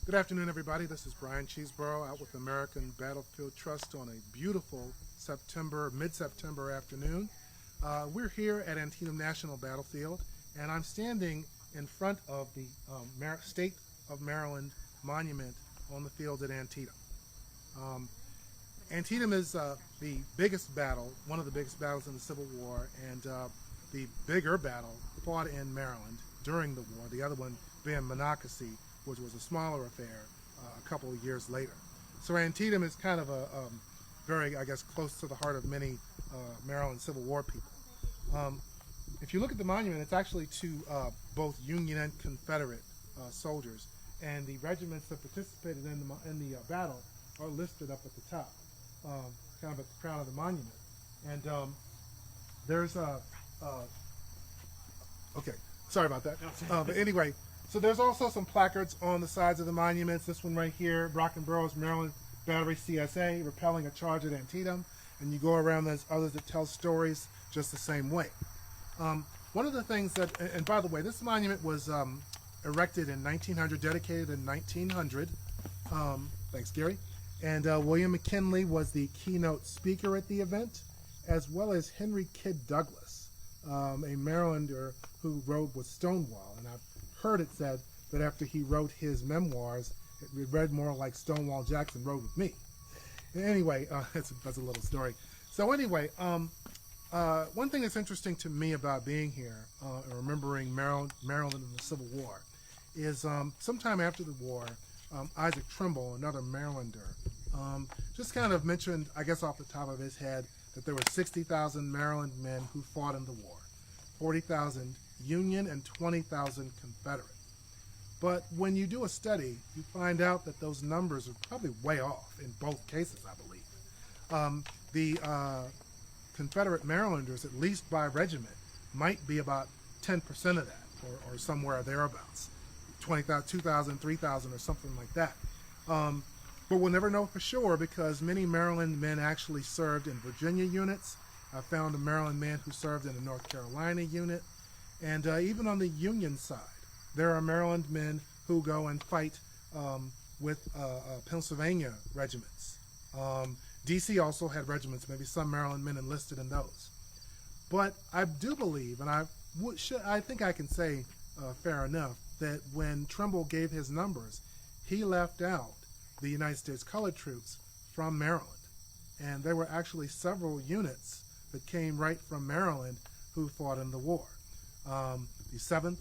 Good afternoon, everybody. This is Bryan Cheeseboro out with American Battlefield Trust on a beautiful mid-September afternoon. We're here at Antietam National Battlefield, and I'm standing in front of the State of Maryland Monument on the field at Antietam. Antietam is the biggest battle, one of the biggest battles in the Civil War, and the bigger battle fought in Maryland during the war, the other one being Monocacy, which was a smaller affair a couple of years later. So Antietam is kind of a very, I guess, close to the heart of many Maryland Civil War people. If you look at the monument, it's actually to both Union and Confederate soldiers, and the regiments that participated in the battle are listed up at the top, kind of at the crown of the monument. And there's okay, sorry about that. But anyway, so there's also some placards on the sides of the monuments. This one right here, Brock and Burroughs Maryland Battery CSA, repelling a charge at Antietam. And you go around, there's others that tell stories just the same way. One of the things that, and by the way, this monument was erected in 1900, dedicated in 1900. Thanks, Gary. And William McKinley was the keynote speaker at the event, as well as Henry Kidd Douglas, a Marylander who rode with Stonewall. And I've heard it said that after he wrote his memoirs, it read more like Stonewall Jackson rode with me. Anyway, that's a little story. So anyway, one thing that's interesting to me about being here and remembering Maryland in the Civil War is sometime after the war, Isaac Trimble, another Marylander, just kind of mentioned, I guess off the top of his head, that there were 60,000 Maryland men who fought in the war, 40,000 Union and 20,000 Confederate. But when you do a study, you find out that those numbers are probably way off in both cases, I believe. The Confederate Marylanders, at least by regiment, might be about 10% of that, or somewhere thereabouts, 20,000, 2,000, 3,000, or something like that. But we'll never know for sure because many Maryland men actually served in Virginia units. I found a Maryland man who served in a North Carolina unit. And even on the Union side, there are Maryland men who go and fight with Pennsylvania regiments. DC also had regiments, maybe some Maryland men enlisted in those. But I do believe, and I think I can say fair enough, that when Trimble gave his numbers, he left out the United States colored troops from Maryland. And there were actually several units that came right from Maryland who fought in the war. The 7th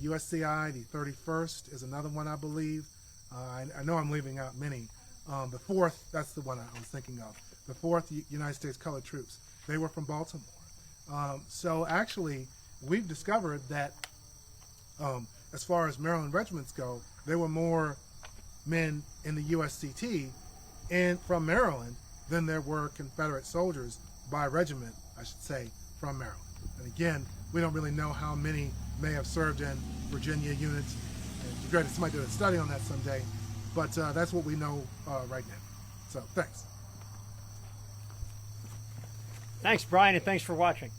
USCI, the 31st is another one, I believe. I know I'm leaving out many. The 4th, that's the one I was thinking of. The 4th United States Colored Troops, they were from Baltimore. So actually, we've discovered that as far as Maryland regiments go, there were more men in the USCT and from Maryland than there were Confederate soldiers by regiment, I should say, from Maryland. And again, we don't really know how many may have served in Virginia units. And it'd be great if somebody did a study on that someday, but that's what we know right now. So thanks. Thanks, Bryan, and thanks for watching.